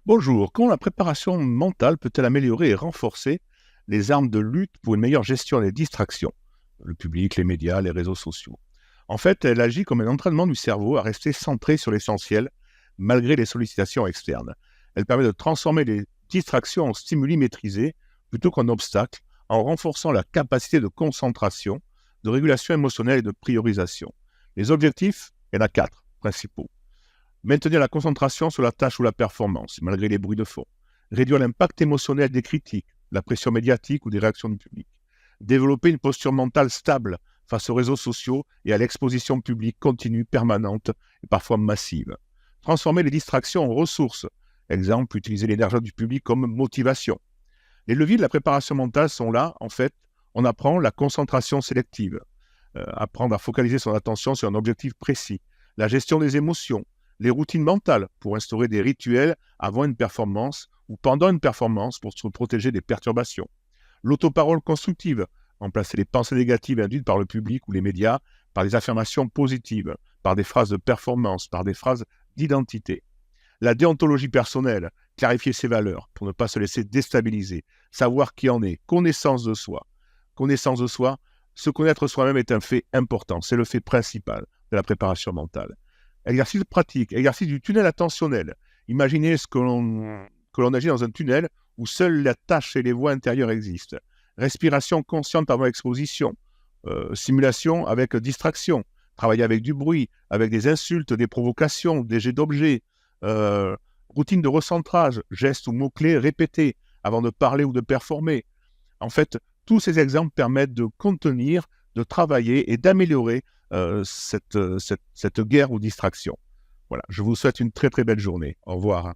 Bonjour, comment la préparation mentale peut-elle améliorer et renforcer les armes de lutte pour une meilleure gestion des distractions? Le public, les médias, les réseaux sociaux. En fait, elle agit comme un entraînement du cerveau à rester centré sur l'essentiel, malgré les sollicitations externes. Elle permet de transformer les distractions en stimuli maîtrisés plutôt qu'en obstacles, en renforçant la capacité de concentration, de régulation émotionnelle et de priorisation. Les objectifs, il y en a quatre principaux. Maintenir la concentration sur la tâche ou la performance, malgré les bruits de fond. Réduire l'impact émotionnel des critiques, la pression médiatique ou des réactions du public. Développer une posture mentale stable face aux réseaux sociaux et à l'exposition publique continue, permanente et parfois massive. Transformer les distractions en ressources. Exemple, utiliser l'énergie du public comme motivation. Les leviers de la préparation mentale sont là, en fait, on apprend la concentration sélective, apprendre à focaliser son attention sur un objectif précis, la gestion des émotions, les routines mentales pour instaurer des rituels avant une performance ou pendant une performance pour se protéger des perturbations. L'autoparole constructive, remplacer les pensées négatives induites par le public ou les médias par des affirmations positives, par des phrases de performance, par des phrases d'identité. La déontologie personnelle, clarifier ses valeurs pour ne pas se laisser déstabiliser, savoir qui en est, connaissance de soi. Connaissance de soi, se connaître soi-même est un fait important, c'est le fait principal de la préparation mentale. Exercice pratique, exercice du tunnel attentionnel. Imaginez que l'on agit dans un tunnel où seules la tâche et les voies intérieures existent. Respiration consciente avant exposition. Simulation avec distraction. Travailler avec du bruit, avec des insultes, des provocations, des jets d'objets. Euh, Routine de recentrage, gestes ou mots-clés répétés avant de parler ou de performer. En fait, tous ces exemples permettent de contenir, de travailler et d'améliorer cette guerre aux distractions. Voilà, je vous souhaite une très très belle journée. Au revoir.